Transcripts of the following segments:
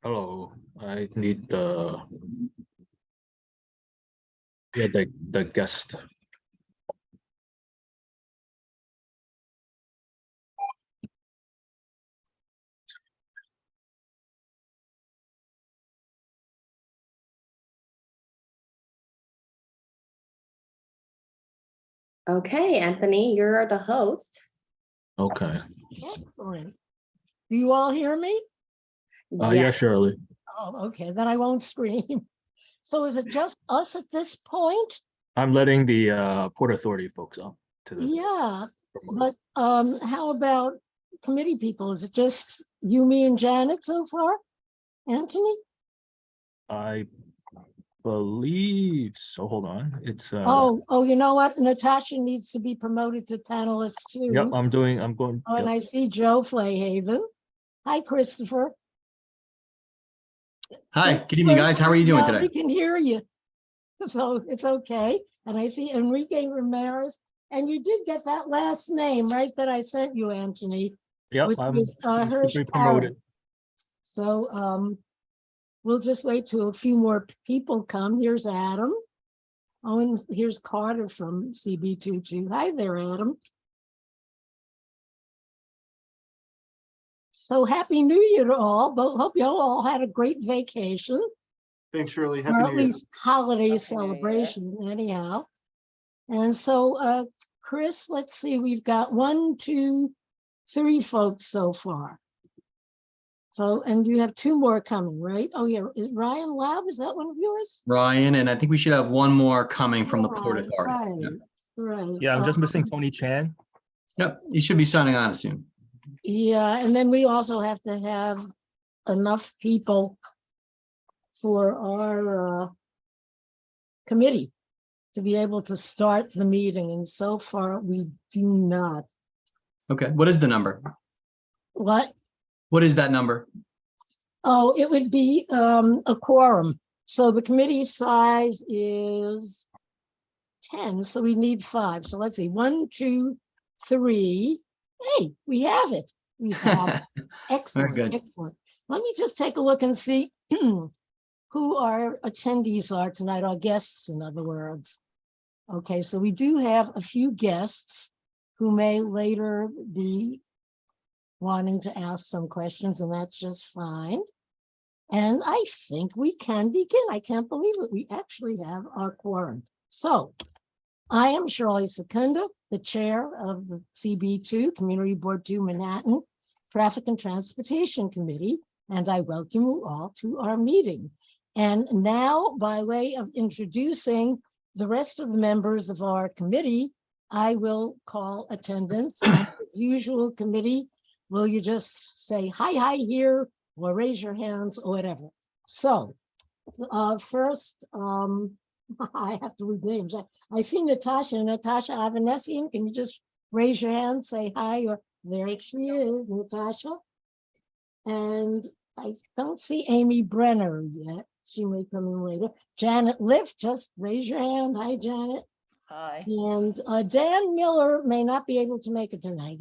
Hello, I need the guest. Okay, Anthony, you're the host. Okay. Excellent. Do you all hear me? Yeah, Shirley. Oh, okay, then I won't scream. So is it just us at this point? I'm letting the Port Authority folks up to the. Yeah, but how about committee people? Is it just you, me, and Janet so far? Anthony? I believe so. Hold on. It's Oh, you know what? Natasha needs to be promoted to panelist too. Yep, I'm going. Oh, and Yep. I see Joe Flayhaven. Hi, Christopher. Hi, good evening, guys. How are you doing Yeah, today? we can hear you, so it's okay. And I see Enrique Ramirez, and you did get that last name, right, that I sent you, Anthony, Yep, which I'm was Hirsch be promoted. Parrott. So we'll just wait till a few more people come. Here's Adam. Oh, and here's Carter from CB2 too. Hi there, Adam. So happy New Year to all. But hope you all had a great vacation. Thanks, Shirley. Or Happy at New Year. least holiday Happy celebration, anyhow. And so, Chris, let's see, we've got 1, 2, 3 folks so far. So, and you have 2 more coming, right? Oh, yeah. Is Ryan Laub, is that one of yours? Ryan, and I think we should have one more coming from the Port Right, Authority. Yep. right. Yeah, I'm just missing Tony Chan. Yep, he should be signing on soon. Yeah, and then we also have to have enough people for our committee to be able to start the meeting, and so far we do not. Okay, what is the number? What? What is that number? Oh, it would be a quorum. So the committee size is 10, so we need 5. So let's see, 1, 2, 3. Hey, we have it. We have it. Excellent, good. excellent. Let me just take a look and see who our attendees are tonight, our guests, in other words. Okay, so we do have a few guests who may later be wanting to ask some questions, and that's just fine. And I think we can begin. I can't believe it. We actually have our quorum. So I am Shirley Secunda, the chair of the CB2, Community Board 2 Manhattan Traffic and Transportation Committee, and I welcome you all to our meeting. And now, by way of introducing the rest of the members of our committee, I will call attendance. And as usual, committee, will you just say hi here, or raise your hands, or whatever. So first, I have to read names. I see Natasha Avanesian. Can you just raise your hand, say hi, or there she is, Natasha. And I don't see Amy Brenner yet. She may come in later. Janet Lift, just raise your hand. Hi, Janet. Hi. And Dan Miller may not be able to make it tonight,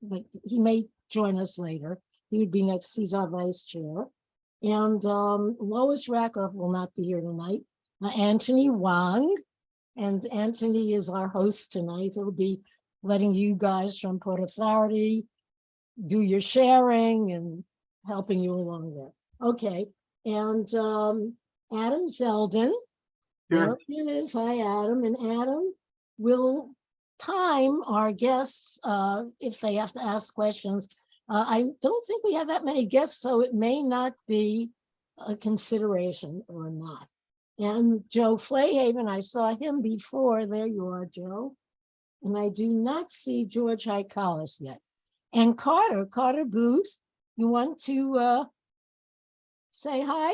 but he may join us later. He would be next, he's our vice chair. And Lois Rakoff will not be here tonight. Anthony Wang, and Anthony is our host tonight. He'll be letting you guys from Port Authority do your sharing and helping you along there. Okay, and Adam Zeldin. There he is. Hi, Adam. And Adam will time our guests if they have to ask questions. I don't think we have that many guests, so it may not be a consideration or not. And Joe Flayhaven, I saw him before. There you are, Joe. And I do not see George Hicalis yet. And Carter Booth, you want to say hi?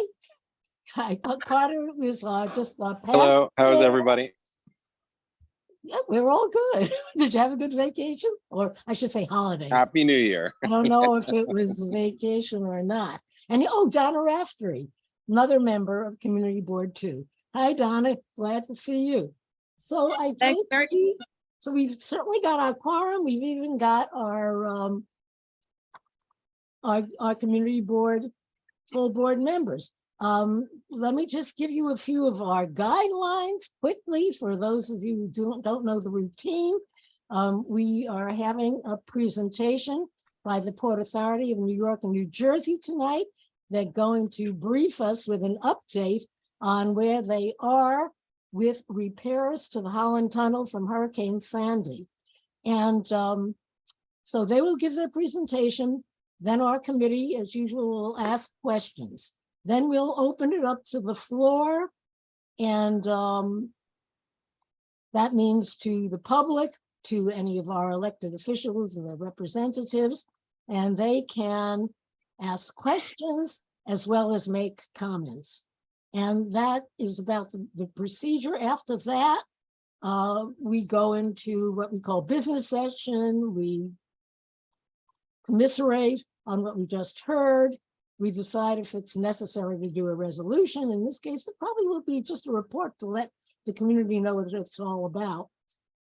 Hi, Carter is just Hello, how's everybody? Yeah, we're all good. Did you have a good vacation? Or I should say holiday. Happy New Year. I don't know if it was vacation or not. And Donna Raftery, another member of Community Board 2. Hi, Donna, glad to see you. So I think so we've certainly got our quorum. We've even got our Community Board full board members. Let me just give you a few of our guidelines quickly for those of you who don't know the routine. We are having a presentation by the Port Authority of New York and New Jersey tonight. They're going to brief us with an update on where they are with repairs to the Holland Tunnel from Hurricane Sandy. And so they will give their presentation. Then our committee, as usual, will ask questions. Then we'll open it up to the floor. And that means to the public, to any of our elected officials and their representatives, and they can ask questions as well as make comments. And that is about the procedure. After that, we go into what we call business session. We commiserate on what we just heard. We decide if it's necessary to do a resolution. In this case, it probably will be just a report to let the community know what it's all about,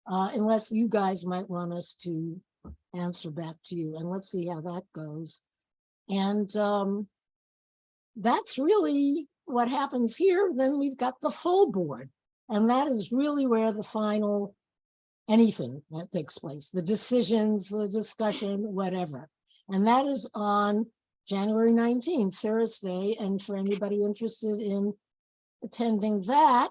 unless you guys might want us to answer back to you. And let's see how that goes. And that's really what happens here. Then we've got the full board. And that is really where the final anything that takes place, the decisions, the discussion, whatever. And that is on January 19th, Thursday. And for anybody interested in attending that,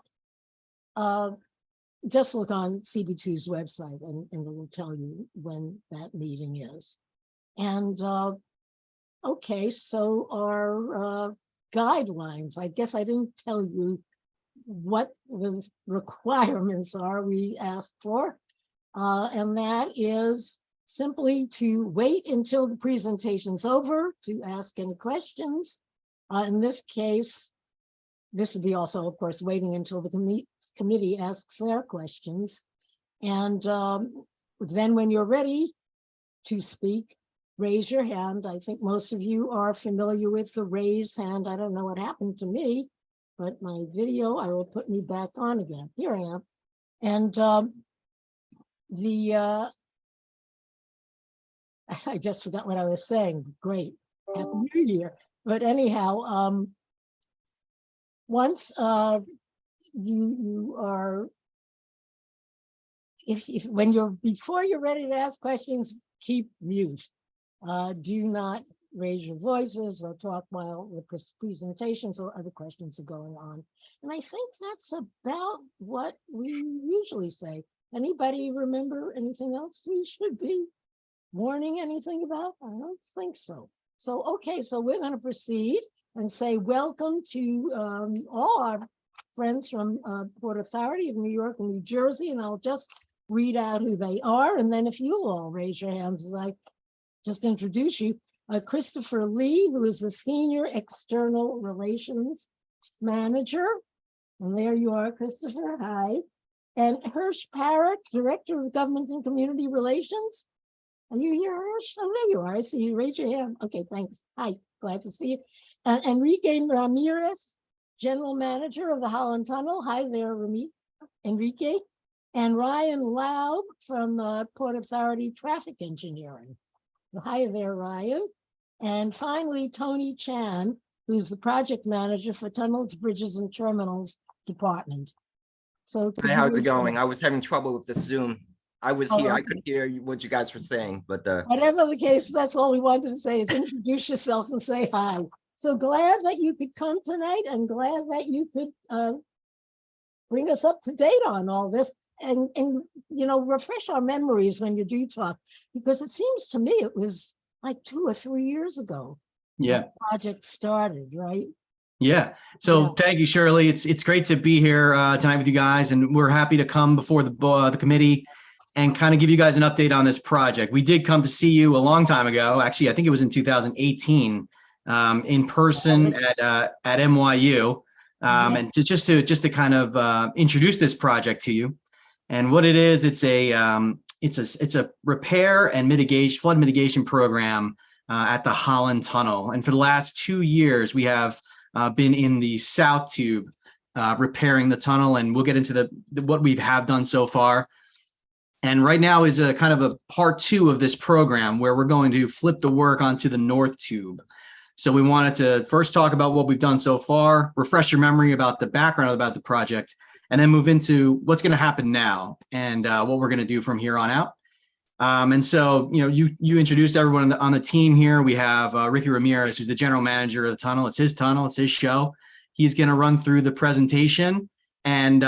just look on CB2's website and it will tell you when that meeting is. And okay, so our guidelines, I guess I didn't tell you what the requirements are we asked for. And that is simply to wait until the presentation's over to ask any questions. In this case, this would be also, of course, waiting until the committee asks their questions. And then when you're ready to speak, raise your hand. I think most of you are familiar with the raise hand. I don't know what happened to me, but my video, I will put me back on again. Here I am. And I just forgot what I was saying. Great. Happy New Year. But anyhow, once you are, before you're ready to ask questions, keep mute. Do not raise your voices or talk while the presentations or other questions are going on. And I think that's about what we usually say. Anybody remember anything else we should be warning anything about? I don't think so. So, okay, so we're going to proceed and say welcome to all our friends from Port Authority of New York and New Jersey, and I'll just read out who they are, and then if you'll all raise your hands as I just introduce you. Christopher Lee, who is the Senior External Relations Manager, and there you are, Christopher, hi. And Hirsch Parrott, Director of Government and Community Relations. Are you here, Hirsch? Oh, there you are. I see you. Raise your hand. Okay, thanks. Hi, glad to see you. Enrique Ramirez, General Manager of the Holland Tunnel. Hi there, Enrique. And Ryan Laub from Port Authority Traffic Engineering. Hi there, Ryan. And finally, Tony Chan, who's the Project Manager for Tunnels, Bridges, and Terminals Department. So Hi, how's it going? I was having trouble with the Zoom. I was here. I okay. could hear what you guys were saying, but Whatever the case, that's all we wanted to say is introduce yourself and say hi. So glad that you could come tonight and glad that you could bring us up to date on all this and you know, refresh our memories when you do talk, because it seems to me it was like 2 or 3 years ago. Yeah. The project started, right? Yeah. So Yeah. thank you, Shirley. It's great to be here tonight with you guys, and we're happy to come before the committee and kind of give you guys an update on this project. We did come to see you a long time ago. Actually, I think it was in 2018 in person at NYU, and just to kind of introduce this project to you. And what it is, it's a repair and flood mitigation program at the Holland Tunnel. And for the last 2 years, we have been in the South Tube repairing the tunnel, and we'll get into what we have done so far. And right now is a kind of a part 2 of this program where we're going to flip the work onto the North Tube. So we wanted to first talk about what we've done so far, refresh your memory about the background about the project, and then move into what's going to happen now and what we're going to do from here on out. And so, you introduced everyone on the team here. We have Ricky Ramirez, who's the general manager of the tunnel. It's his tunnel. It's his show. He's going to run through the presentation, and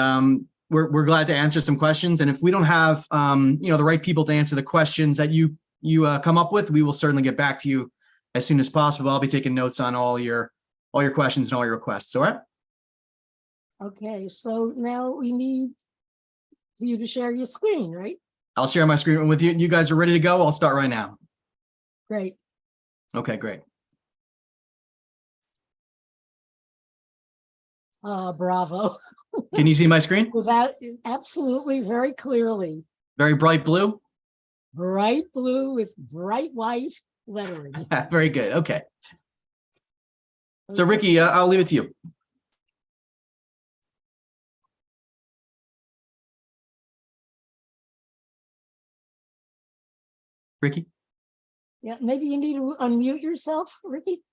we're glad to answer some questions. And if we don't have, the right people to answer the questions that you come up with, we will certainly get back to you as soon as possible. I'll be taking notes on all your questions and all your requests. All right. Okay, so now we need you to share your screen, right? I'll share my screen with you. You guys are ready to go. I'll start right now. Great. Okay, great. Bravo. Can you see my screen? Without absolutely very clearly. Very bright blue. Bright blue with bright white lettering. Very good. Okay. So Ricky, I'll leave it to you. Ricky? Yeah, maybe you need to unmute yourself, Ricky.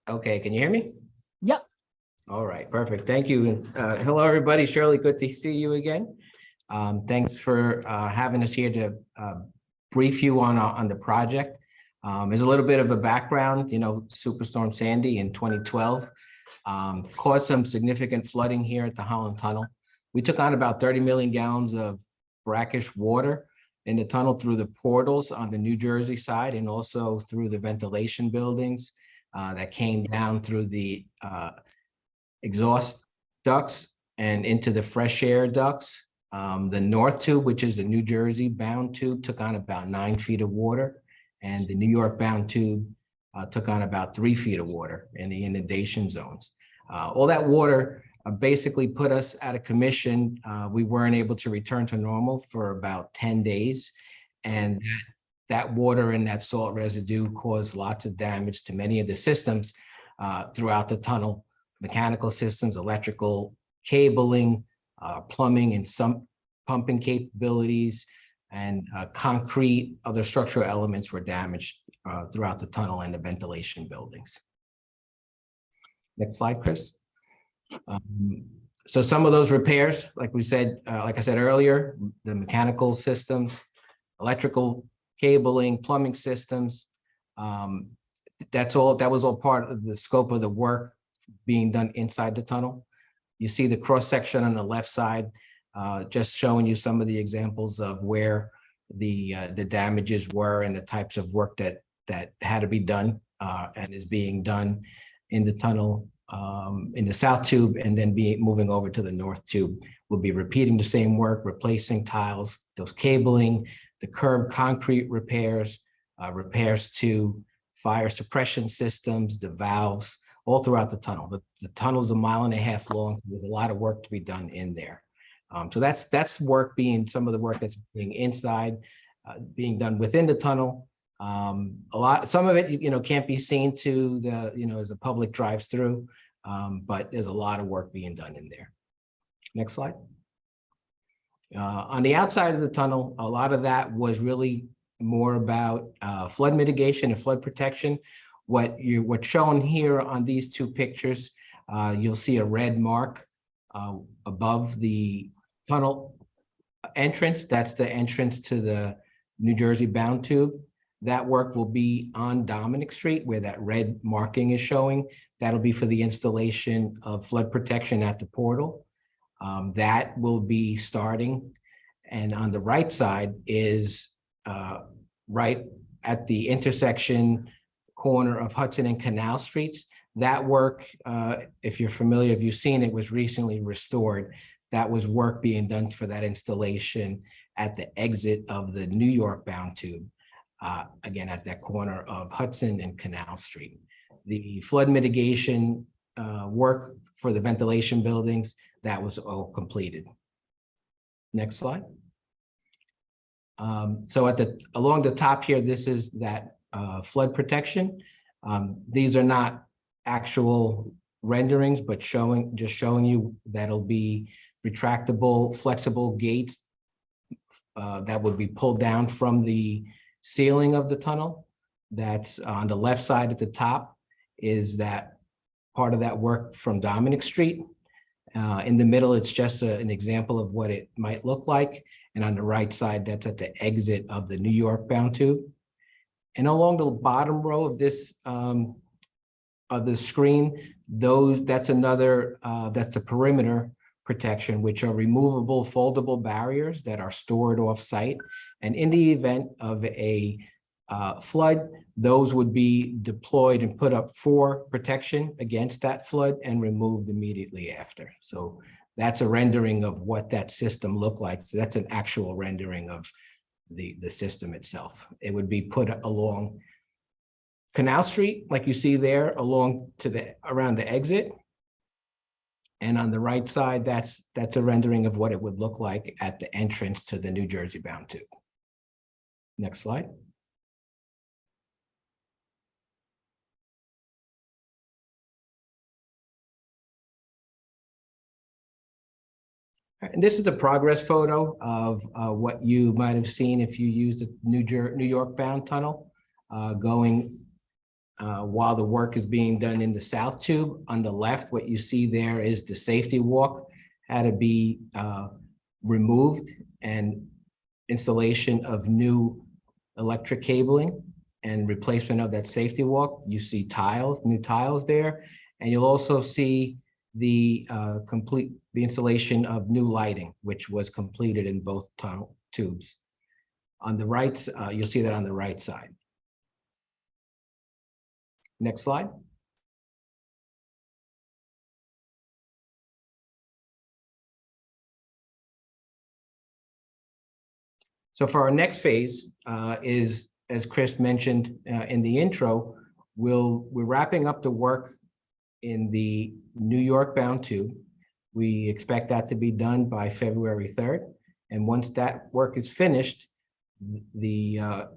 Okay, can you hear me? Yep. All right, perfect. Thank you. Hello, everybody. Shirley, good to see you again. Thanks for having us here to brief you on the project. There's a little bit of a background, Superstorm Sandy in 2012 caused some significant flooding here at the Holland Tunnel. We took on about 30 million gallons of brackish water in the tunnel through the portals on the New Jersey side and also through the ventilation buildings that came down through the exhaust ducts and into the fresh air ducts. The North Tube, which is a New Jersey bound tube, took on about 9 feet of water, and the New York bound tube took on about 3 feet of water in the inundation zones. All that water basically put us out of commission. We weren't able to return to normal for about 10 days. And that water and that salt residue caused lots of damage to many of the systems throughout the tunnel, mechanical systems, electrical cabling, plumbing, and some pumping capabilities, and concrete, other structural elements were damaged throughout the tunnel and the ventilation buildings. Next slide, Chris. So some of those repairs, like I said earlier, the mechanical systems, electrical cabling, plumbing systems, that was all part of the scope of the work being done inside the tunnel. You see the cross section on the left side, just showing you some of the examples of where the damages were and the types of work that had to be done and is being done in the tunnel. In the South Tube, and then moving over to the North Tube. We'll be repeating the same work, replacing tiles, those cabling, the curb concrete repairs, repairs to fire suppression systems, the valves, all throughout the tunnel. The tunnel's 1.5 miles long. There's a lot of work to be done in there. So that's work some of the work that's being inside, being done within the tunnel. Some of it, can't be seen to as the public drives through, but there's a lot of work being done in there. Next slide. On the outside of the tunnel, a lot of that was really more about flood mitigation and flood protection. What's shown here on these two pictures, you'll see a red mark above the tunnel entrance. That's the entrance to the New Jersey bound tube. That work will be on Dominic Street where that red marking is showing. That'll be for the installation of flood protection at the portal. That will be starting. And on the right side is right at the intersection corner of Hudson and Canal Streets. That work, if you're familiar, if you've seen it, was recently restored. That was work being done for that installation at the exit of the New York bound tube. Again, at that corner of Hudson and Canal Street. The flood mitigation work for the ventilation buildings, that was all completed. Next slide. So along the top here, this is that flood protection. These are not actual renderings, but just showing you that'll be retractable, flexible gates that would be pulled down from the ceiling of the tunnel. that's on the left side at the top is that part of that work from Dominic Street. In the middle, it's just an example of what it might look like. And on the right side, that's at the exit of the New York bound tube. And along the bottom row of this of the screen, that's the perimeter protection, which are removable foldable barriers that are stored off-site. And in the event of a flood, those would be deployed and put up for protection against that flood and removed immediately after. So that's a rendering of what that system looked like. So that's an actual rendering of the system itself. It would be put along Canal Street, like you see there, around the exit. And on the right side, that's a rendering of what it would look like at the entrance to the New Jersey bound tube. Next slide. And this is a progress photo of what you might have seen if you used a New York bound tunnel going while the work is being done in the South Tube. On the left, what you see there is the safety walk had to be removed and installation of new electric cabling and replacement of that safety walk. You see new tiles there, and you'll also see the installation of new lighting, which was completed in both tunnel tubes. On the right, you'll see that on the right side. Next slide. So for our next phase is, as Chris mentioned in the intro, we're wrapping up the work in the New York bound tube. We expect that to be done by February 3rd. And once that work is finished, the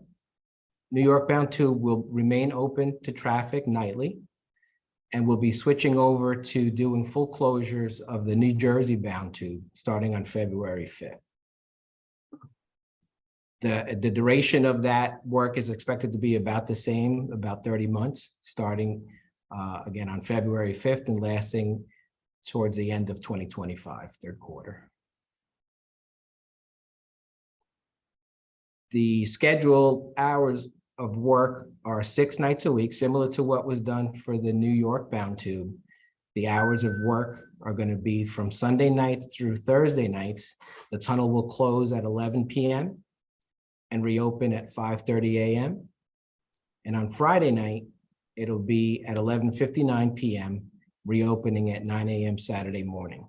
New York bound tube will remain open to traffic nightly, and we'll be switching over to doing full closures of the New Jersey bound tube starting on February 5th. The duration of that work is expected to be about the same, about 30 months, starting again on February 5th and lasting towards the end of 2025, third quarter. The scheduled hours of work are 6 nights a week, similar to what was done for the New York bound tube. The hours of work are going to be from Sunday nights through Thursday nights. The tunnel will close at 11 p.m. and reopen at 5:30 a.m. And on Friday night, it'll be at 11:59 p.m., reopening at 9 a.m. Saturday morning.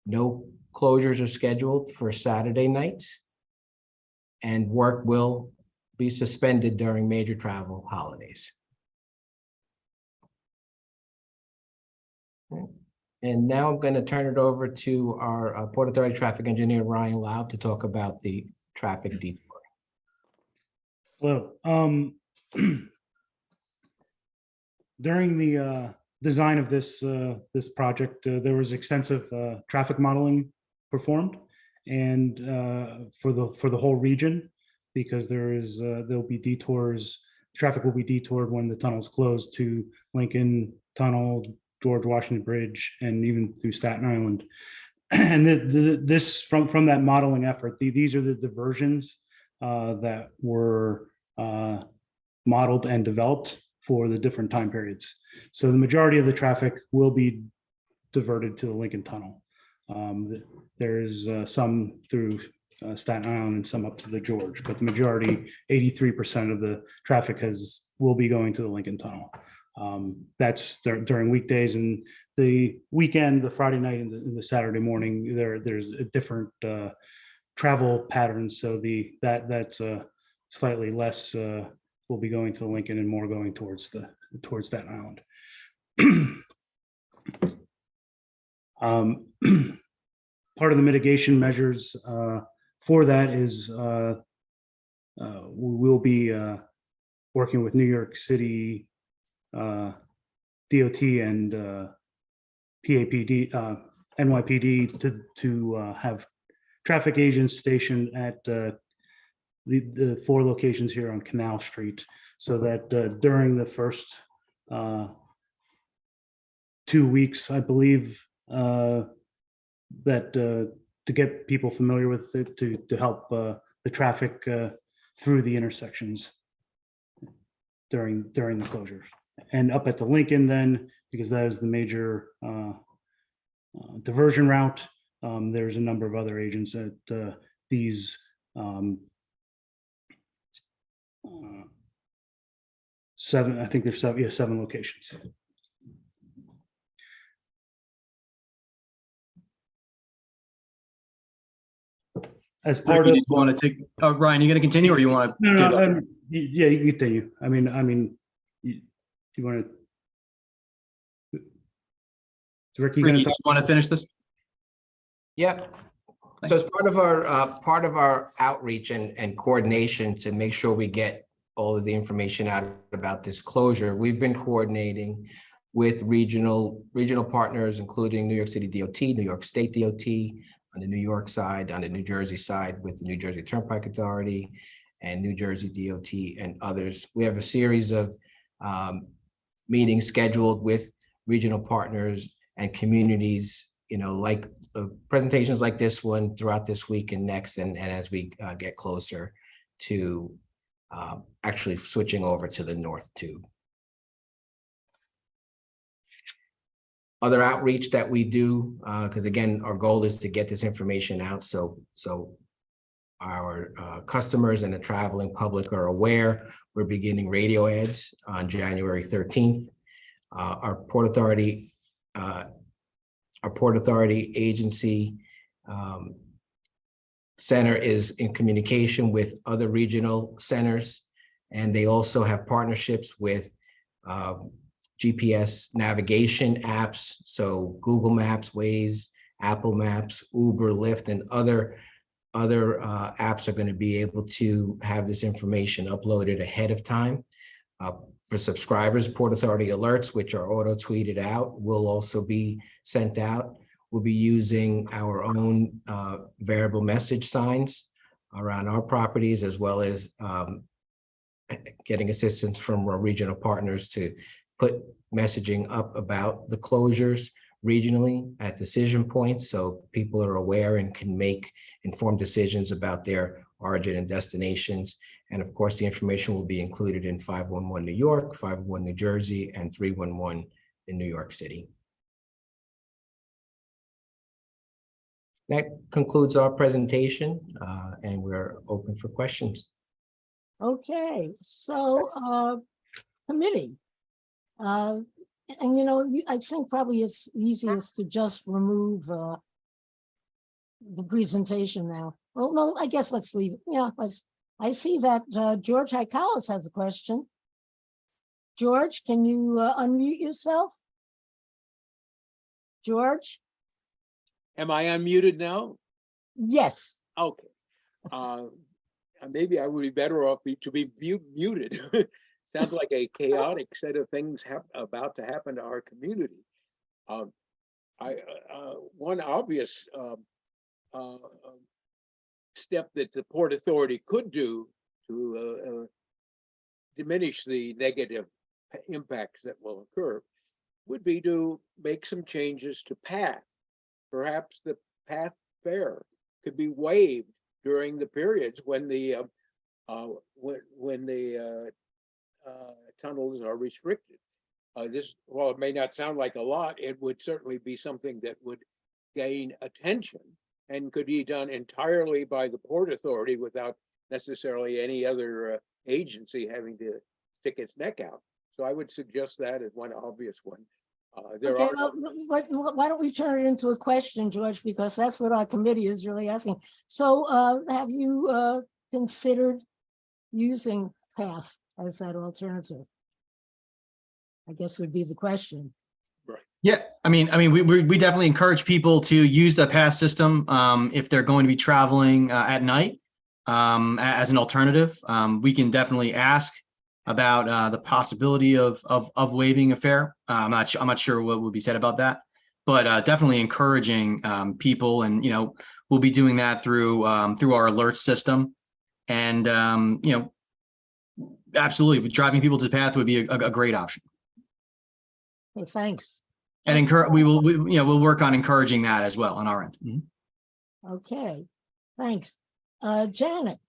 No closures are scheduled for Saturday nights, and work will be suspended during major travel holidays. And now I'm going to turn it over to our Port Authority traffic engineer, Ryan Laub, to talk about the traffic detour. Hello. During the design of this project, there was extensive traffic modeling performed, and for the whole region, because there'll be detours. Traffic will be detoured when the tunnel's closed to Lincoln Tunnel, George Washington Bridge, and even through Staten Island. And this from that modeling effort, these are the diversions that were modeled and developed for the different time periods. So the majority of the traffic will be diverted to the Lincoln Tunnel. There's some through Staten Island and some up to the George, but the majority, 83% of the traffic will be going to the Lincoln Tunnel. That's during weekdays, and the weekend, the Friday night and the Saturday morning, there's a different travel patterns. So that's slightly less will be going to the Lincoln and more going towards Staten Island. Part of the mitigation measures for that is we will be working with New York City DOT and PAPD, NYPD to have traffic agents stationed at the 4 locations here on Canal Street, so that during the first 2 weeks, I believe, that to get people familiar with it, to help the traffic through the intersections during the closures. And up at the Lincoln then, because that is the major diversion route, there's a number of other agents at these I think there's 7 locations. As part Ricky, of, did you want to take, Ryan, you going to continue or you want to? no, yeah, you can continue. I mean, you want to? Ricky, you Ricky, gonna you talk? just want to finish this? Yeah. So as part of our outreach and coordination to make sure we get all of the information out about this closure, we've been coordinating with regional partners, including New York City DOT, New York State DOT, on the New York side, on the New Jersey side with the New Jersey Turnpike Authority and New Jersey DOT and others. We have a series of meetings scheduled with regional partners and communities, like presentations like this one throughout this week and next, and as we get closer to actually switching over to the North Tube. Other outreach that we do, because again, our goal is to get this information out so our customers and the traveling public are aware. We're beginning radio ads on January 13th. Our Port Authority agency center is in communication with other regional centers, and they also have partnerships with GPS navigation apps. So Google Maps, Waze, Apple Maps, Uber, Lyft, and other apps are going to be able to have this information uploaded ahead of time. For subscribers, Port Authority alerts, which are auto tweeted out, will also be sent out. We'll be using our own variable message signs around our properties, as well as getting assistance from our regional partners to put messaging up about the closures regionally at decision points, so people are aware and can make informed decisions about their origin and destinations. And of course, the information will be included in 511 New York, 511 New Jersey, and 311 in New York City. That concludes our presentation, and we're open for questions. Okay, so committee. And I think probably it's easiest to just remove the presentation now. Well, no, I guess let's leave it. Yeah, I see that George Hikalis has a question. George, can you unmute yourself? George? Am I unmuted now? Yes. Okay. Maybe I would be better off to be muted. Sounds like a chaotic set of things about to happen to our community. One obvious step that the Port Authority could do to diminish the negative impacts that will occur would be to make some changes to path. Perhaps the path fare could be waived during the periods when the tunnels are restricted. While it may not sound like a lot, it would certainly be something that would gain attention and could be done entirely by the Port Authority without necessarily any other agency having to stick its neck out. So I would suggest that as one obvious one. Okay, why don't we turn it into a question, George, because that's what our committee is really asking. So have you considered using path as that alternative? I guess would be the question. Right. Yeah, I mean, we definitely encourage people to use the pass system if they're going to be traveling at night as an alternative. We can definitely ask about the possibility of waiving a fare. I'm not sure what would be said about that, but definitely encouraging people, and we'll be doing that through our alert system. And, absolutely, driving people to the path would be a great option. Hey, thanks. And we'll work on encouraging that as well on our end. Mhm. Okay, thanks. Janet,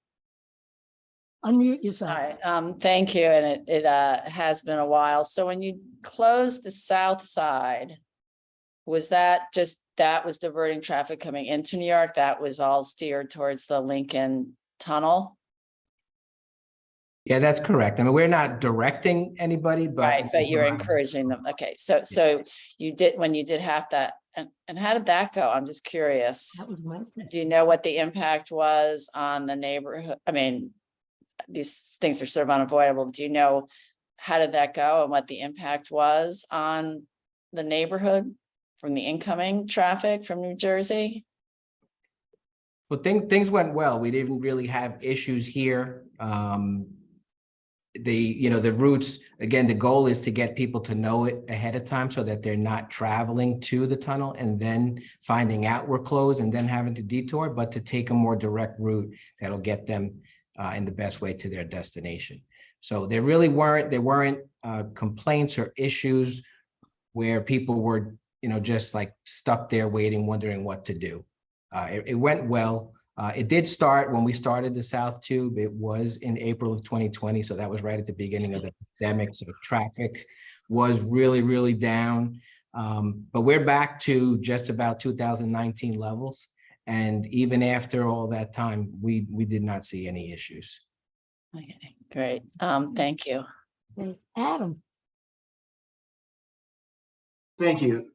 unmute yourself. Hi, thank you, and it has been a while. So when you closed the south side, was that was diverting traffic coming into New York? That was all steered towards the Lincoln Tunnel? Yeah, that's correct. I mean, we're not directing anybody, but. Right, but you're encouraging them. Okay, so you did, when you did have that, and how did that go? I'm just curious. That was my thing. Do you know what the impact was on the neighborhood? I mean, these things are sort of unavoidable, but do you know how did that go and what the impact was on the neighborhood from the incoming traffic from New Jersey? Well, things went well. We didn't really have issues here. The routes, again, the goal is to get people to know it ahead of time so that they're not traveling to the tunnel and then finding out we're closed and then having to detour, but to take a more direct route that'll get them in the best way to their destination. So there weren't complaints or issues where people were, just like stuck there waiting, wondering what to do. It went well. It did start when we started the South Tube. It was in April of 2020. So that was right at the beginning of the pandemic. So traffic was really, really down. But we're back to just about 2019 levels. And even after all that time, we did not see any issues. Okay, great. Thank you. Okay, Adam. Thank you.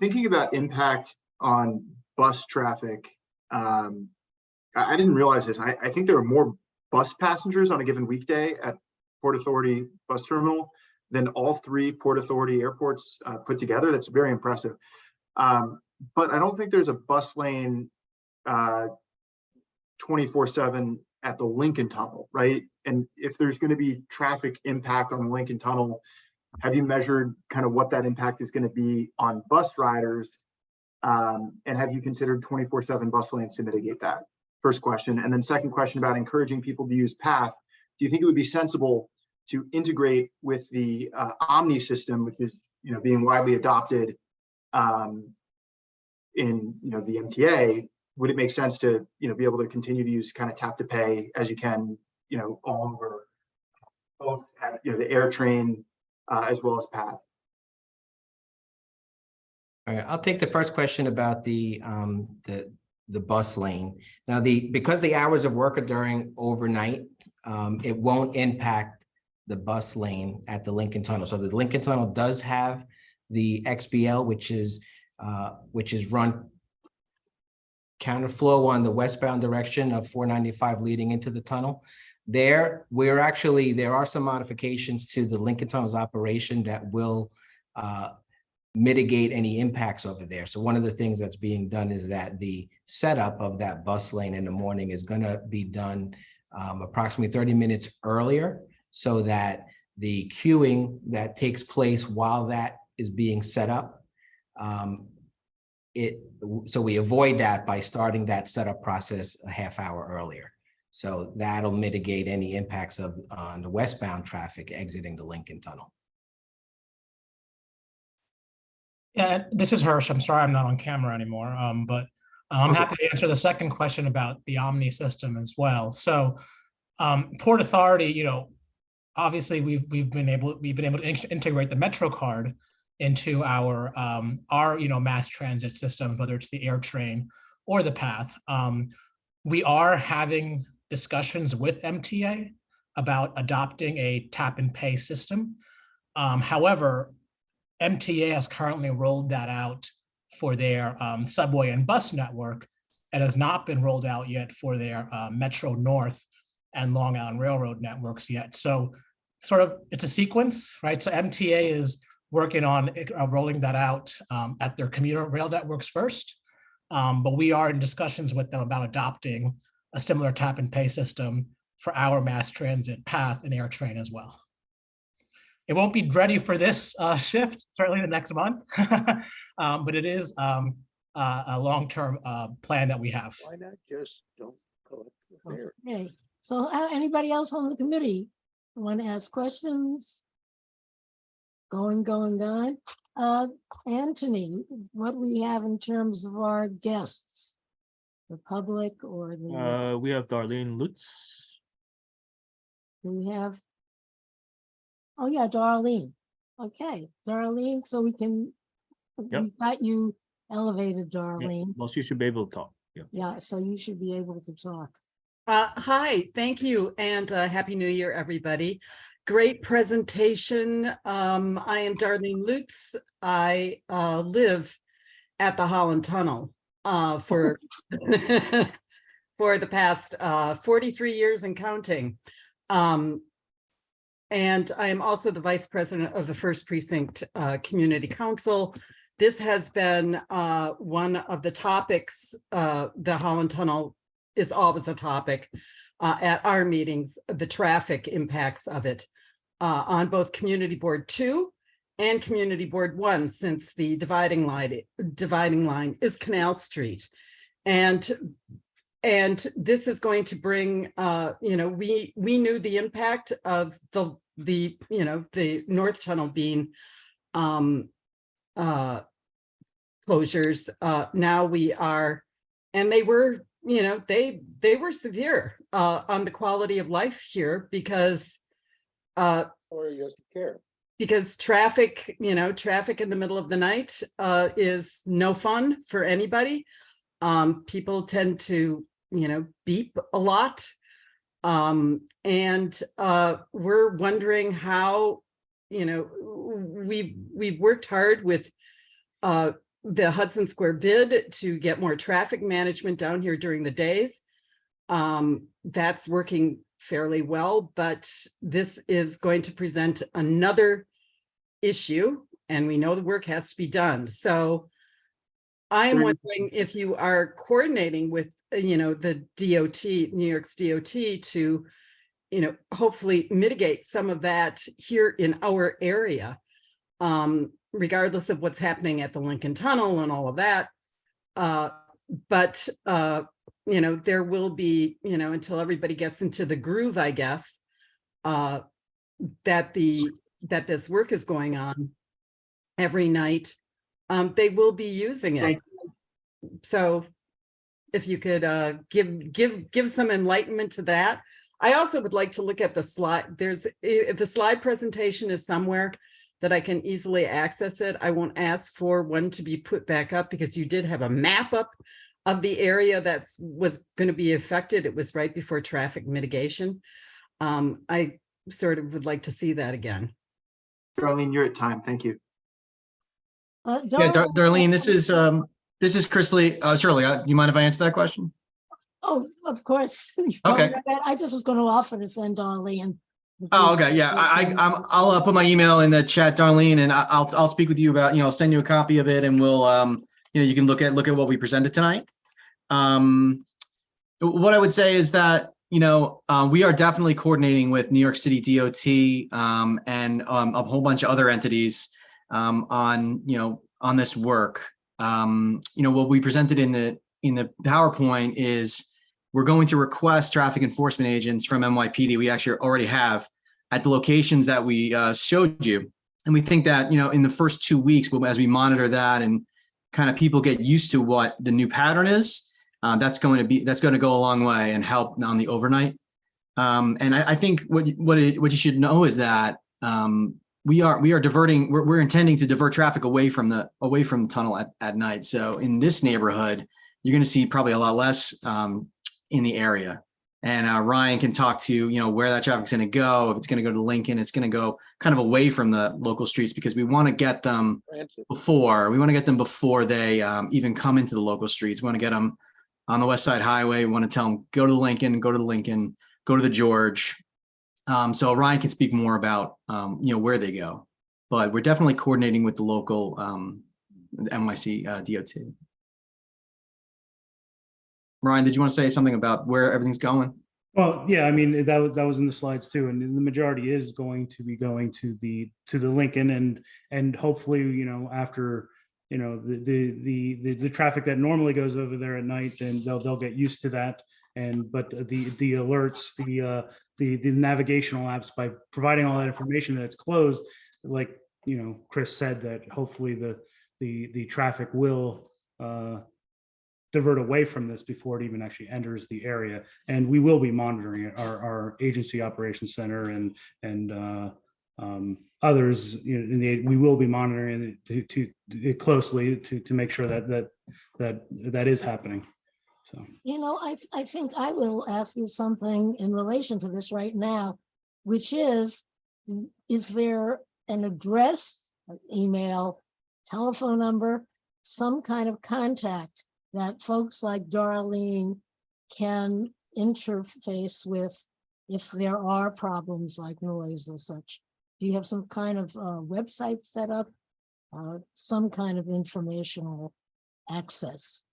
Thinking about impact on bus traffic, I didn't realize this. I think there were more bus passengers on a given weekday at Port Authority Bus Terminal than all three Port Authority airports put together. That's very impressive. But I don't think there's a bus lane 24/7 at the Lincoln Tunnel, right? And if there's going to be traffic impact on the Lincoln Tunnel, have you measured kind of what that impact is going to be on bus riders? And have you considered 24/7 bus lanes to mitigate that? First question. And then second question about encouraging people to use PATH. Do you think it would be sensible to integrate with the Omni system, which is being widely adopted in the MTA? Would it make sense to be able to continue to use kind of tap to pay as you can all over both at, the air train as well as PATH? All right, I'll take the first question about the bus lane. Now, because the hours of work are during overnight, it won't impact the bus lane at the Lincoln Tunnel. So the Lincoln Tunnel does have the XBL, which is run counterflow on the westbound direction of 495 leading into the tunnel. There are some modifications to the Lincoln Tunnel's operation that will mitigate any impacts over there. So one of the things that's being done is that the setup of that bus lane in the morning is going to be done approximately 30 minutes earlier, so that the queuing that takes place while that is being set up, so we avoid that by starting that setup process a half hour earlier. So that'll mitigate any impacts on the westbound traffic exiting the Lincoln Tunnel. Yeah, this is Hirsch. I'm sorry I'm not on camera anymore, but I'm happy to answer the second question about the Omni system as well. So Port Authority, obviously we've been able to integrate the Metro card into our mass transit system, whether it's the air train or the PATH. We are having discussions with MTA about adopting a tap and pay system. However, MTA has currently rolled that out for their subway and bus network, and has not been rolled out yet for their Metro North and Long Island Railroad networks yet. So it's a sequence, right? So MTA is working on rolling that out at their commuter rail networks first, but we are in discussions with them about adopting a similar tap and pay system for our mass transit PATH and air train as well. It won't be ready for this shift, certainly the next month, but it is a long-term plan that we have. Why not just don't collect Fair. Okay, so anybody else on the committee want to ask questions? Going. Anthony, what we have in terms of our guests? The public or the, We have Darlene Lutz. do we have? Oh, yeah, Darlene. Okay, Darlene, so we can, Yep. we got you elevated, Yeah, Darlene. well, she should be able to talk. Yeah. Yeah, so you should be able to talk. Hi, thank you, and Happy New Year, everybody. Great presentation. I am Darlene Lutz. I live at the Holland Tunnel for for the past 43 years and counting. And I am also the vice president of the First Precinct Community Council. This has been one of the topics. The Holland Tunnel is always a topic at our meetings, the traffic impacts of it on both Community Board 2 and Community Board 1, since the dividing line is Canal Street. And this is going to bring, we knew the impact of the North Tunnel being closures. Now we are, and they were, they were severe on the quality of life here because Or you just care. because traffic in the middle of the night is no fun for anybody. People tend to, beep a lot. And we're wondering how, we've worked hard with the Hudson Square bid to get more traffic management down here during the days. That's working fairly well, but this is going to present another issue, and we know the work has to be done. So I'm wondering if you are coordinating with, the DOT, New York's DOT, to, hopefully mitigate some of that here in our area, regardless of what's happening at the Lincoln Tunnel and all of that. But there will be, until everybody gets into the groove, I guess, that this work is going on every night. They will be using it. So if you could give some enlightenment to that. I also would like to look at the slide. If the slide presentation is somewhere that I can easily access it, I won't ask for one to be put back up, because you did have a map up of the area that was going to be affected. It was right before traffic mitigation. I sort of would like to see that again. Darlene, you're at time. Thank you. Yeah, Darlene, this is Chris Lee. Shirley, do you mind if I answer that question? Oh, of course. Okay. I just was going to offer to send Darlene. Oh, okay. Yeah, I'll put my email in the chat, Darlene, and I'll speak with you about, I'll send you a copy of it, and we'll, you can look at what we presented tonight. What I would say is that, we are definitely coordinating with New York City DOT and a whole bunch of other entities on this work. What we presented in the PowerPoint is we're going to request traffic enforcement agents from NYPD. We actually already have at the locations that we showed you. And we think that, in the first 2 weeks, as we monitor that and kind of people get used to what the new pattern is, that's going to go a long way and help on the overnight. And I think what you should know is that we're intending to divert traffic away from the tunnel at night. So in this neighborhood, you're going to see probably a lot less in the area. And Ryan can talk to, where that traffic's going to go. If it's going to go to Lincoln, it's going to go kind of away from the local streets, because we want to get them before they even come into the local streets. We want to get them on the West Side Highway. We want to tell them, go to Lincoln, go to the George. So Ryan can speak more about, where they go, but we're definitely coordinating with the local NYC DOT. Ryan, did you want to say something about where everything's going? Well, yeah, I mean, that was in the slides too, and the majority is going to be going to the Lincoln, and hopefully, after the traffic that normally goes over there at night, then they'll get used to that, but the alerts, the navigational apps, by providing all that information that it's closed, like, you know, Chris said, that hopefully the traffic will divert away from this before it even actually enters the area. And we will be monitoring it. Our agency operations center and others, you know, we will be monitoring it closely to make sure that is happening. So, You know, I think I will ask you something in relation to this right now, which is there an address, an email, telephone number, some kind of contact that folks like Darlene can interface with if there are problems like noise or such? Do you have some kind of website set up, some kind of informational access?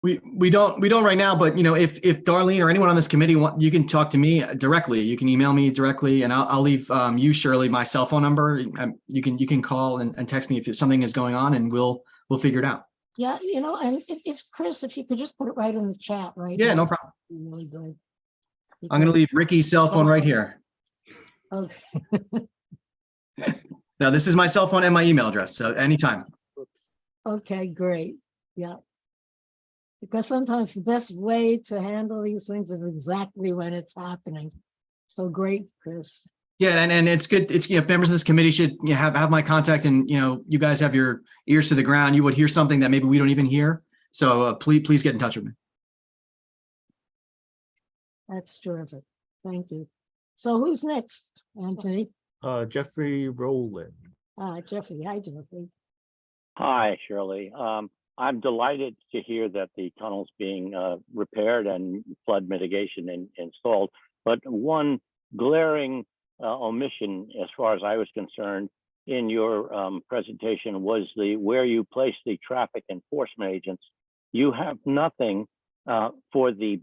We don't right now, but you know, if Darlene or anyone on this committee you can talk to me directly. You can email me directly, and I'll leave you, Shirley, my cell phone number. You can call and text me if something is going on, and we'll figure it out. Yeah, you know, and if Chris, if you could just put it right in the chat, right? Yeah, now, no problem. it'd be really good. I'm going to leave Ricky's cell phone right here. Okay. Now, this is my cell phone and my email address, so anytime. Okay, great. Yeah. Because sometimes the best way to handle these things is exactly when it's happening. So great, Chris. Yeah, and it's good. It's, you know, members of this committee should, you know, have my contact, and you know, you guys have your ears to the ground. You would hear something that maybe we don't even hear. So please get in touch with me. That's terrific. Thank you. So who's next, Anthony? Jeffrey Rowland. Jeffrey. Hi, Jeffrey. Hi, Shirley. I'm delighted to hear that the tunnel's being repaired and flood mitigation installed. But one glaring omission, as far as I was concerned, in your presentation was where you place the traffic enforcement agents. You have nothing for the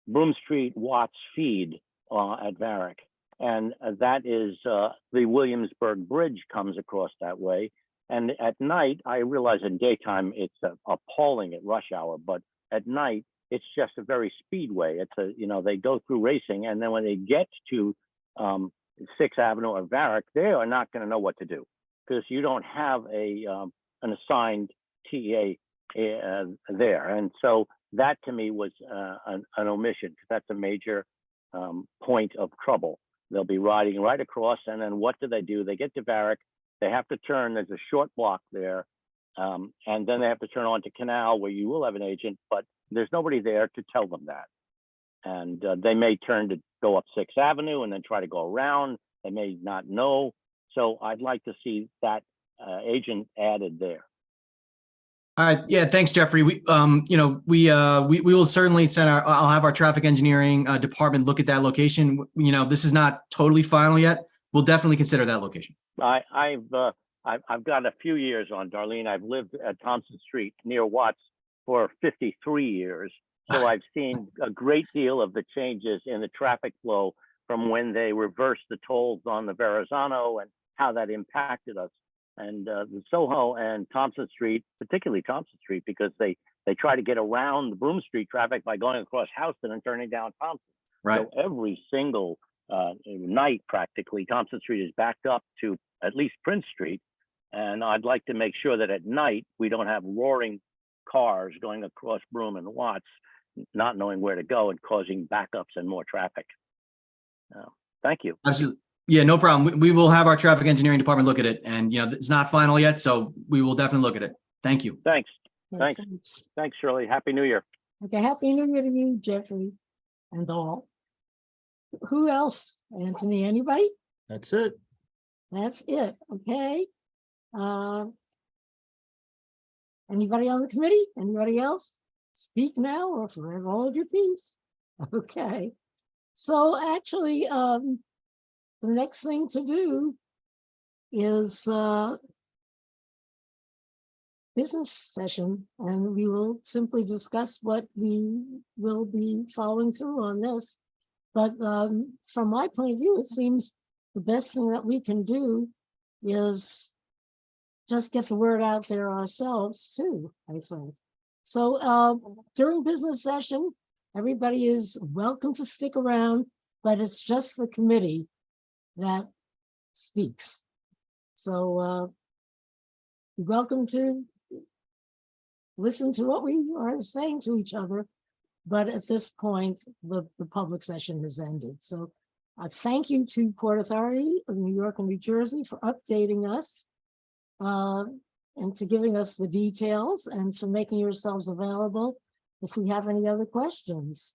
Broome Street Watts feed at Varick. And that is the Williamsburg Bridge comes across that way. And at night, I realize in daytime it's appalling at rush hour, but at night it's just a very speedway. It's a, you know, they go through racing, and then when they get to 6th Avenue or Varick, they are not going to know what to do because you don't have an assigned TA there. And so that to me was an omission, because that's a major point of trouble. They'll be riding right across, and then what do? They get to Varick. They have to turn, there's a short block there, and then they have to turn onto Canal, where you will have an agent, but there's nobody there to tell them that. And they may turn to go up 6th Avenue and then try to go around. They may not know. So I'd like to see that agent added there. All right. Yeah. Thanks, Jeffrey. We will certainly I'll have our traffic engineering department look at that location. You know, this is not totally final yet. We'll definitely consider that location. I've got a few years on, Darlene. I've lived at Thompson Street near Watts for 53 years. So I've seen a great deal of the changes in the traffic flow from when they reversed the tolls on the Verrazano and how that impacted us. And the Soho and Thompson Street, particularly Thompson Street, because they try to get around the Broome Street traffic by going across Houston and turning down Thompson. Right. So every single night, practically, Thompson Street is backed up to at least Prince Street. And I'd like to make sure that at night we don't have roaring cars going across Broome and Watts, not knowing where to go and causing backups and more traffic. Thank you. Absolutely. Yeah, no problem. We will have our traffic engineering department look at it, and you know, it's not final yet, so we will definitely look at it. Thank you. Thanks. Thanks, Shirley. Happy New Year. Okay, Happy New Year to you, Jeffrey, and all. Who else? Anthony, anybody? That's it. That's it, okay. Anybody on the committee? Anybody else? Speak now or forever hold your peace. Okay. So actually, the next thing to do is business session, and we will simply discuss what we will be following through on this. But from my point of view, it seems the best thing that we can do is just get the word out there ourselves too, I think. So during business session, Everybody is welcome to stick around, but it's just the committee that speaks. So you're welcome to listen to what we are saying to each other. But at this point, the public session has ended. So thank you to Port Authority of New York and New Jersey for updating us and to giving us the details and for making yourselves available if we have any other questions.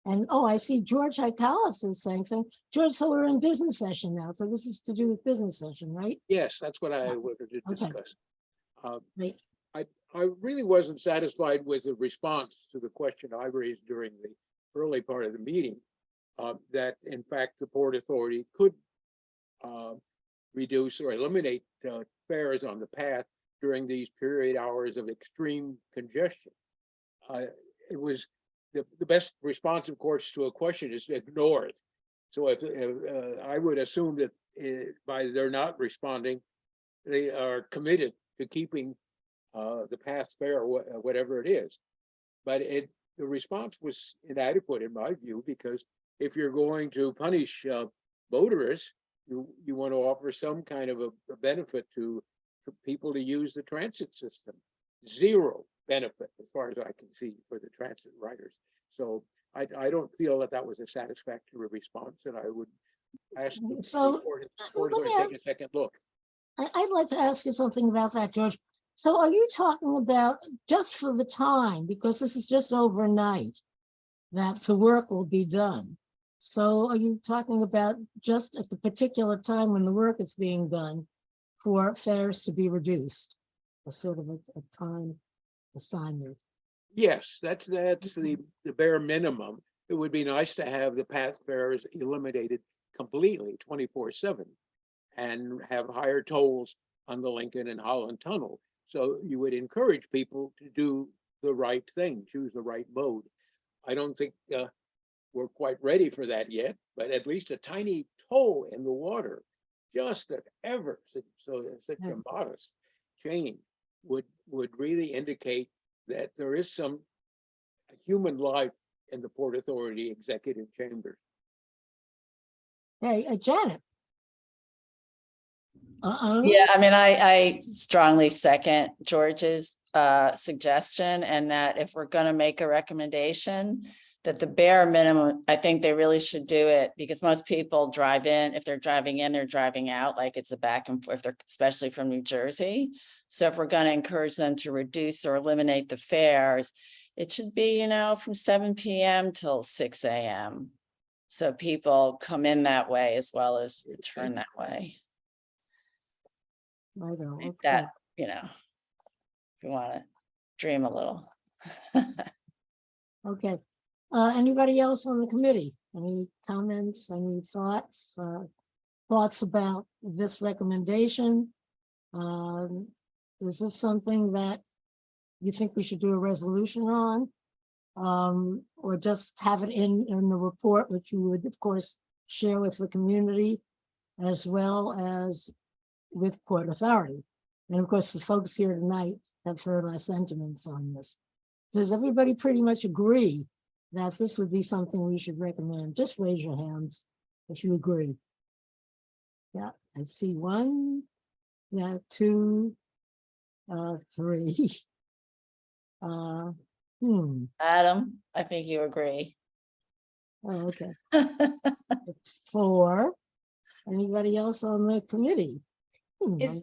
And oh, I see George Hicalis is saying something. George, so we're in business session now. So this is to do with business session, right? Yes, that's what I wanted to Okay. discuss. Right. I really wasn't satisfied with the response to the question I raised during the early part of the meeting, that in fact, the Port Authority could reduce or eliminate fares on the path during these period hours of extreme congestion. It was the best response, of course, to a question is to ignore it. So if I would assume that by their not responding, they are committed to keeping the path fair, whatever it is. But the response was inadequate in my view, because if you're going to punish motorists, you want to offer some kind of a benefit to people to use the transit system. Zero benefit, as far as I can see, for the transit riders. So I don't feel that that was a satisfactory response, and I would ask the Port Authority to take a second look. I'd like to ask you something about that, George. So are you talking about just for the time, because this is just overnight, that the work will be done? So are you talking about just at the particular time when the work is being done for fares to be reduced? A sort of a time assignment? Yes, that's the bare minimum. It would be nice to have the path fares eliminated completely 24/7 and have higher tolls on the Lincoln and Holland Tunnel. So you would encourage people to do the right thing, choose the right mode. I don't think we're quite ready for that yet, but at least a tiny toll in the water, just such a modest change would really indicate that there is some human life in the Port Authority executive chambers. Hey, Janet. Yeah, I mean, I strongly second George's suggestion, and that if we're going to make a recommendation, that the bare minimum, I think they really should do it, because most people drive in. If they're driving in, they're driving out, like it's a back and forth, especially from New Jersey. So if we're going to encourage them to reduce or eliminate the fares, it should be, from 7 p.m. till 6 a.m. So people come in that way as well as return that way. I don't know. That, if you want to dream a little. Okay. Anybody else on the committee? Any comments, any thoughts? Thoughts about this recommendation? Is this something that you think we should do a resolution on? Or just have it in the report, which you would, of course, share with the community as well as with Port Authority? And of course, the folks here tonight have heard our sentiments on this. Does everybody pretty much agree that this would be something we should recommend? Just raise your hands if you agree. Yeah, I see one, yeah, two, three. Adam, I think you agree. Oh, okay. Four. Anybody else on the committee? Is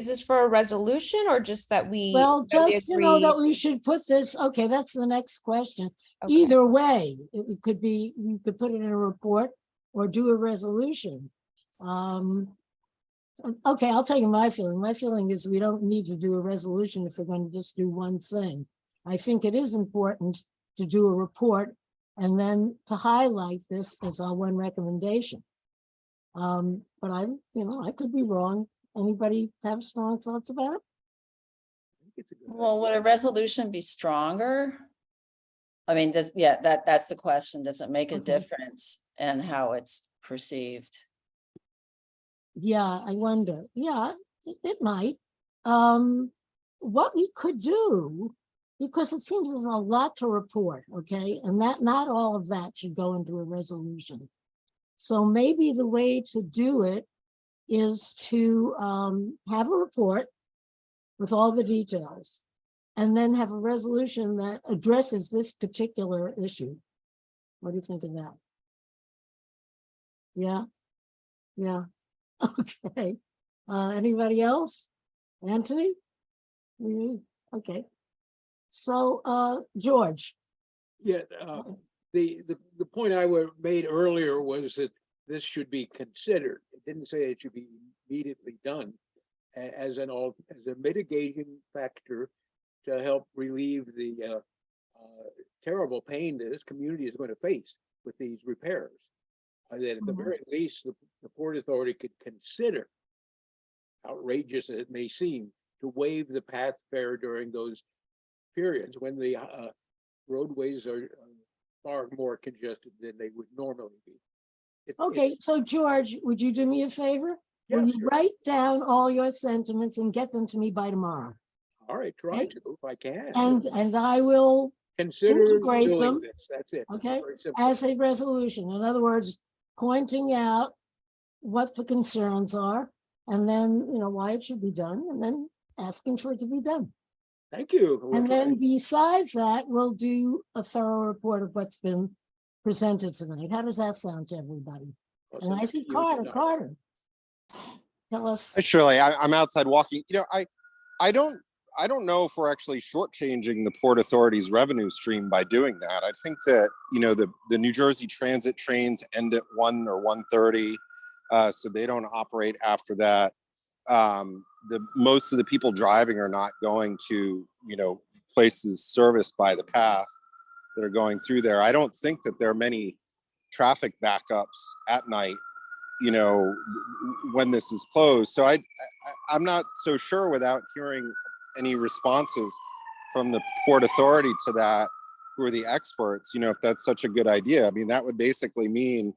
this for a resolution or just that we? Well, that we just agree? that we should put this, okay, that's the next question. Okay. Either way, it could be, you could put it in a report or do a resolution. Okay, I'll tell you my feeling. My feeling is we don't need to do a resolution if we're going to just do one thing. I think it is important to do a report and then to highlight this as our one recommendation. But I could be wrong. Anybody have strong thoughts about it? Well, would a resolution be stronger? I mean, that's the question. Does it make a difference in how it's perceived? Yeah, I wonder. Yeah, it might. What we could do because it seems there's a lot to report, okay? And that not all of that should go into a resolution. So maybe the way to do it is to have a report with all the details and then have a resolution that addresses this particular issue. What do you think of that? Yeah, yeah, okay. Anybody else? Anthony? Okay. So, George. Yeah, the point I made earlier was that this should be considered. It didn't say it should be immediately done as a mitigating factor to help relieve the terrible pain that this community is going to face with these repairs. That at the very least, the Port Authority could consider, outrageous as it may seem, to waive the path fare during those periods when the roadways are far more congested than they would normally be. Okay, so George, would you do me a favor? Yeah, Will you sure. write down all your sentiments and get them to me by tomorrow? All right, try Okay. to if I can. And I will Consider integrate doing them, this. That's it. okay, Very simple. as a resolution. In other words, pointing out what the concerns are, and then, why it should be done, and then asking for it to be done. Thank you. We'll And try. then besides that, we'll do a thorough report of what's been presented tonight. How does that sound to everybody? I'll And I send see it to you Carter, tonight. tell us. Hi, Shirley, I'm outside walking. I don't know if we're actually shortchanging the Port Authority's revenue stream by doing that. I think that, the New Jersey Transit trains end at 1 or 1:30, so they don't operate after that. Most of the people driving are not going to, places serviced by the path that are going through there. I don't think that there are many traffic backups at night, when this is closed. So I'm not so sure without hearing any responses from the Port Authority to that, who are the experts, if that's such a good idea. I mean, that would basically mean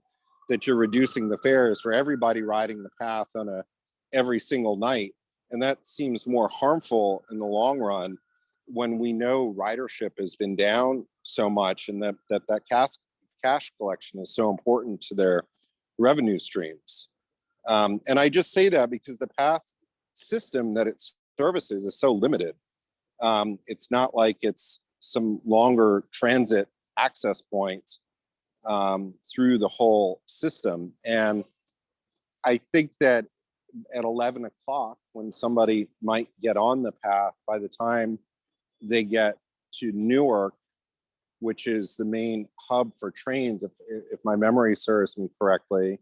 that you're reducing the fares for everybody riding the path on every single night. And that seems more harmful in the long run when we know ridership has been down so much, and that cash collection is so important to their revenue streams. And I just say that because the path system that it services is so limited. It's not like it's some longer transit access point through the whole system. And I think that at 11 o'clock, when somebody might get on the path, by the time they get to Newark, which is the main hub for trains, if my memory serves me correctly,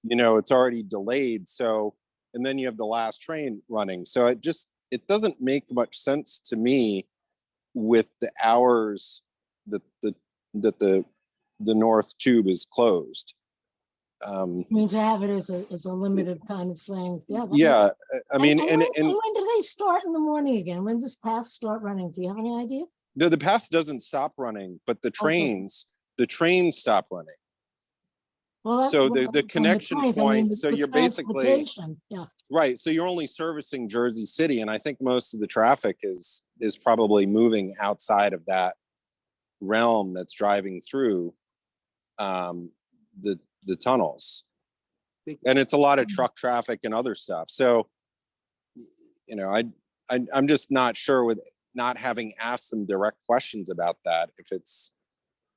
it's already delayed. So, and then you have the last train running. So it doesn't make much sense to me with the hours that the North Tube is closed. I mean, to have it as a limited kind of thing. Yeah. Yeah, I mean, and when do they start in the morning again? When does path start running? Do you have any idea? the path doesn't stop running, but the trains stop running. Well, So well, the connection trains, point, the so you're basically, transportation, yeah. right, so you're only servicing Jersey City, and I think most of the traffic is probably moving outside of that realm that's driving through the tunnels. And it's a lot of truck traffic and other stuff. So, I'm just not sure, with not having asked them direct questions about that,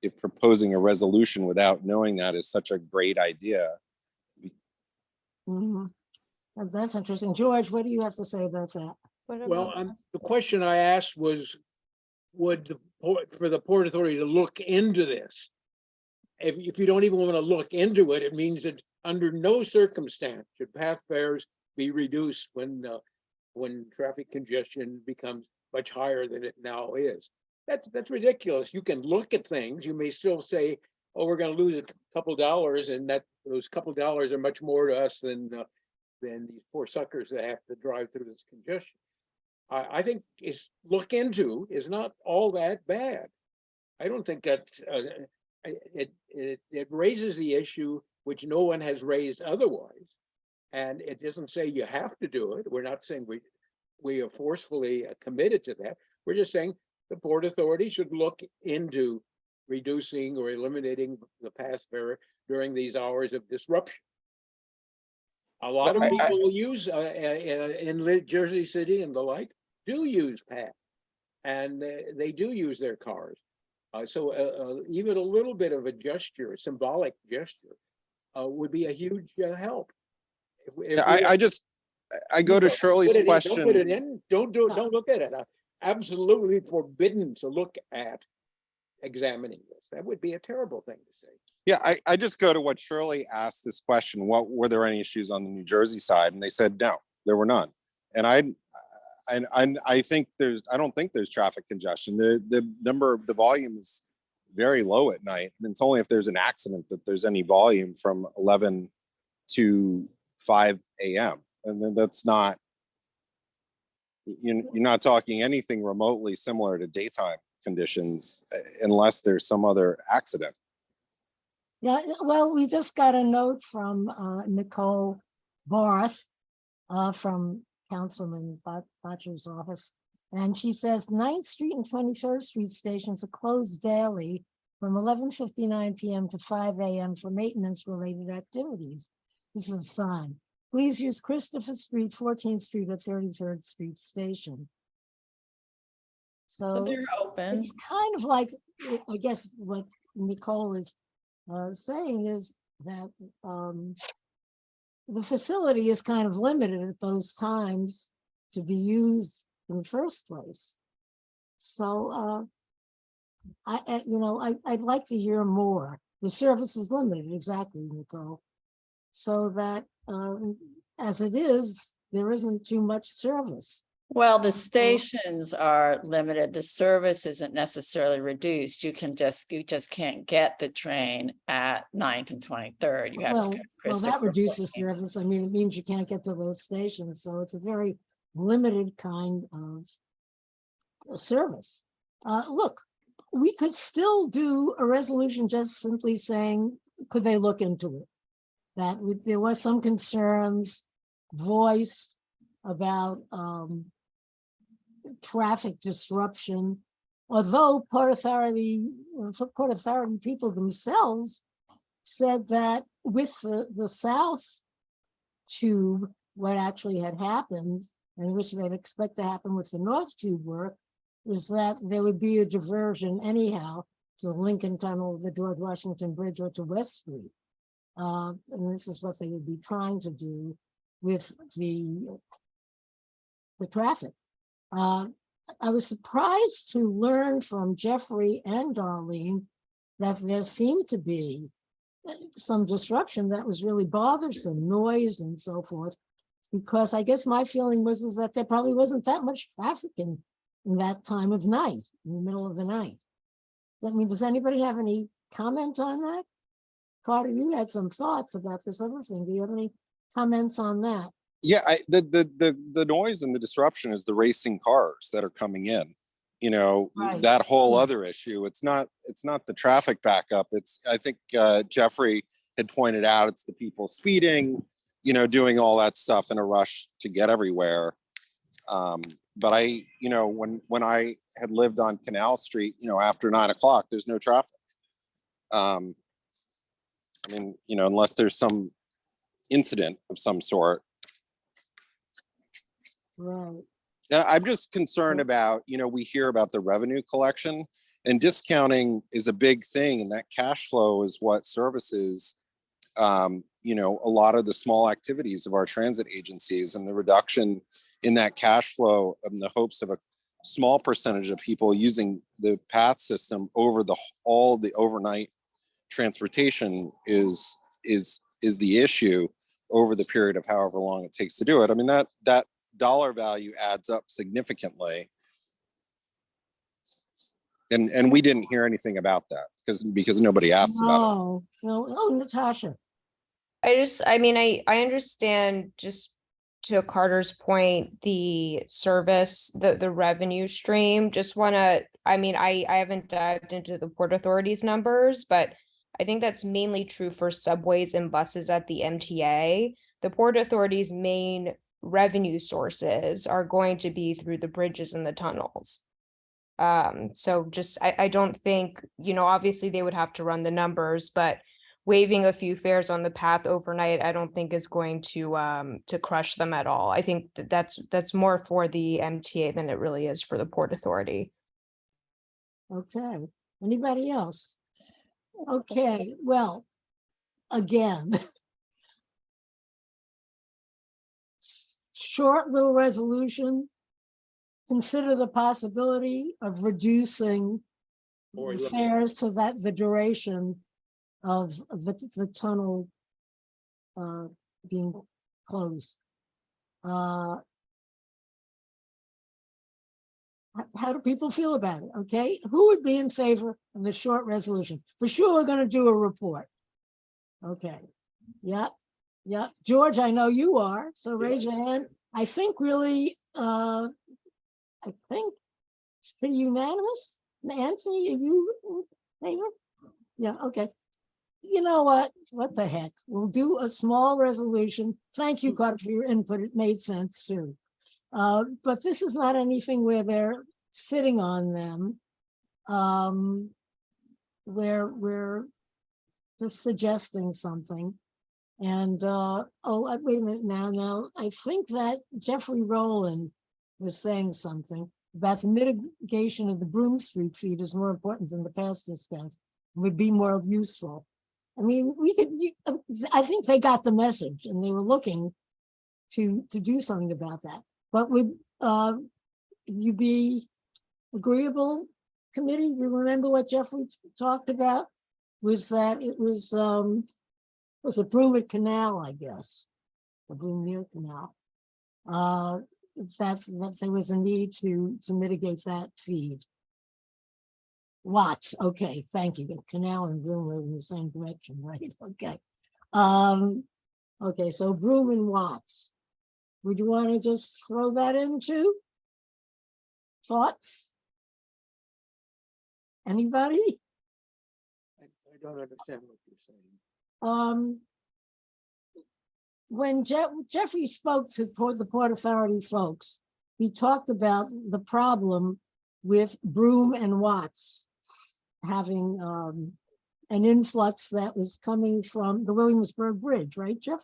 if proposing a resolution without knowing that is such a great idea. That's interesting. George, what do you have to say about that? Well, the question I asked was, for the Port Authority to look into this? If you don't even want to look into it, it means that under no circumstance should path fares be reduced when traffic congestion becomes much higher than it now is. That's ridiculous. You can look at things. You may still say, "Oh, we're going to lose a couple dollars," and those couple dollars are much more to us than these poor suckers that have to drive through this congestion. I think look into is not all that bad. I don't think that it raises the issue which no one has raised otherwise, and it doesn't say you have to do it. We're not saying we are forcefully committed to that. We're just saying the Port Authority should look into reducing or eliminating the pass fare during these hours of disruption. A lot of people use in Jersey City and the like do use pass, and they do use their cars. So even a little bit of a gesture, a symbolic gesture, would be a huge help. I go to Shirley's question. Don't put it in. Don't look at it. Absolutely forbidden to look at examining this. That would be a terrible thing to say. Yeah, I just go to what Shirley asked this question. What were there any issues on the New Jersey side? And they said no, there were none. And I think I don't think there's traffic congestion. The volume is very low at night. And it's only if there's an accident that there's any volume from 11 to 5 a.m. And then that's not, you're not talking anything remotely similar to daytime conditions unless there's some other accident. Yeah, well, we just got a note from Nicole Barth from Councilman Butcher's office. And she says 9th Street and 23rd Street stations are closed daily from 11:59 p.m. to 5 a.m. for maintenance-related activities. This is a sign. Please use Christopher Street, 14th Street, or 33rd Street station. So they're open. It's kind of like, I guess what Nicole is saying is that the facility is kind of limited at those times to be used in the first place. So I'd like to hear more. The service is limited, exactly, Nicole. So that as it is, there isn't too much service. Well, the stations are limited. The service isn't necessarily reduced. You just can't get the train at 9th and 23rd. You have to go to Well, Christopher. that reduces service. I mean, it means you can't get to those stations. So it's a very limited kind of service. Look, we could still do a resolution just simply saying, could they look into it? That there was some concerns voiced about traffic disruption, although Port Authority people themselves said that with the South Tube, what actually had happened, and which they'd expect to happen with the North Tube work, is that there would be a diversion anyhow to the Lincoln Tunnel, the George Washington Bridge, or to West Street. And this is what they would be trying to do with the traffic. I was surprised to learn from Jeffrey and Darlene that there seemed to be some disruption that was really bothersome, noise and so forth, because I guess my feeling was that there probably wasn't that much traffic in that time of night, in the middle of the night. I mean, does anybody have any comment on that? Carter, you had some thoughts about this other thing. Do you have any comments on that? Yeah, the noise and the disruption is the racing cars that are coming in. You know, Right. that whole other issue. It's not the traffic backup. I think Jeffrey had pointed out it's the people speeding, doing all that stuff in a rush to get everywhere. But when I had lived on Canal Street, after 9 o'clock, there's no traffic. I mean, unless there's some incident of some sort. Right. I'm just concerned about, we hear about the revenue collection, and discounting is a big thing, and that cash flow is what services, a lot of the small activities of our transit agencies, and the reduction in that cash flow in the hopes of a small percentage of people using the path system over all the overnight transportation is the issue over the period of however long it takes to do it. I mean, that dollar value adds up significantly. And we didn't hear anything about that because nobody asked about it. No. Oh, Natasha. I understand, just to Carter's point, the service, the revenue stream. I haven't dived into the Port Authority's numbers, but I think that's mainly true for subways and buses at the MTA. The Port Authority's main revenue sources are going to be through the bridges and the tunnels. So just, I don't think, obviously they would have to run the numbers, but waiving a few fares on the path overnight, I don't think is going to crush them at all. I think that's more for the MTA than it really is for the Port Authority. Okay, anybody else? Okay, well, again. Short little resolution. Consider the possibility of reducing Or the fares to the duration of the tunnel being closed. How do people feel about it? Okay, who would be in favor of the short resolution? For sure, we're going to do a report. Okay, yeah, George, I know you are, so raise your hand. I think really, I think it's pretty unanimous. Anthony, are you in favor? Yeah, okay. You know what? What the heck? We'll do a small resolution. Thank you, Carter, for your input. It made sense too. But this is not anything where they're sitting on them. Where we're just suggesting something. And wait a minute now. I think that Jeffrey Rowland was saying something about the mitigation of the Broome Street feed is more important than the past discussed. Would be more useful. I mean, I think they got the message and they were looking to do something about that. But would you be agreeable, committee? You remember what Jeffrey talked about? Was that it was a Broome Canal, I guess, the Broome Canal. That there was a need to mitigate that feed. Watts, okay, thank you. The canal and Broome are in the same direction, right? Okay. Okay, so Broome and Watts. Would you want to just throw that in too? Thoughts? Anybody? I don't understand what you're saying. When Jeffrey spoke to the Port Authority folks, he talked about the problem with Broome and Watts having an influx that was coming from the Williamsburg Bridge, right, Jeff?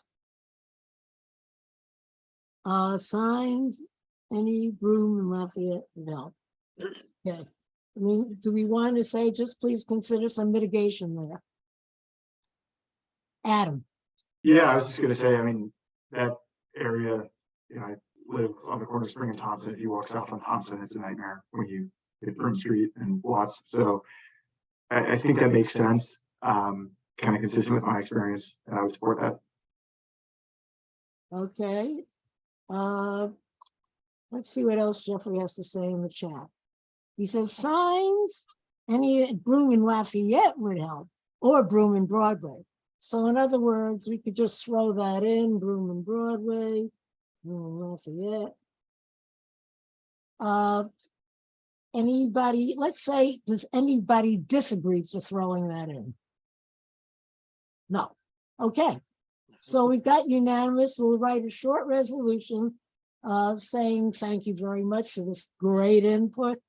Signs, any Broome and Lafayette? No. Okay. I mean, do we want to say just please consider some mitigation there? Adam. Yeah, I was just gonna say, I mean, that area, I live on the corner of Spring and Thompson. If you walk south on Thompson, it's a nightmare when you hit Broome Street and Watts. So I think that makes sense, kind of consistent with my experience, and I would support that. Okay. Let's see what else Jeffrey has to say in the chat. He says signs, any Broome and Lafayette would help, or Broome and Broadway. So in other words, we could just throw that in, Broome and Broadway, Broome and Lafayette. Anybody, let's say, does anybody disagree to throwing that in? No. Okay. So we've got unanimous. We'll write a short resolution saying thank you very much for this great input.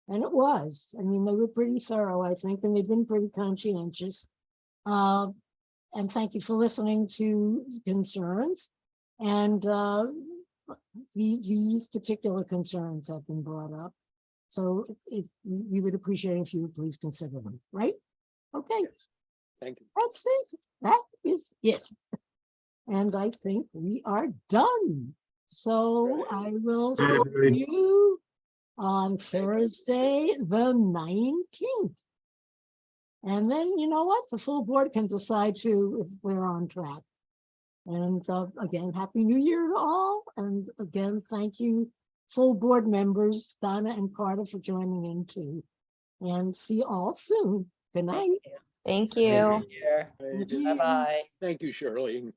And it was. I mean, they were pretty thorough, I think, and they've been pretty conscientious. And thank you for listening to concerns. And these particular concerns have been brought up. So we would appreciate if you would please consider them, right? Okay. Thank you. That's it. That is it. And I think we are done. So I will see you on Thursday, the 19th. And then, you know what? The full board can decide too if we're on track. And again, Happy New Year to all. And again, thank you, full board members, Donna and Carter, for joining in too. And see you all soon. Good night. Thank you. Bye-bye. Thank you, Shirley.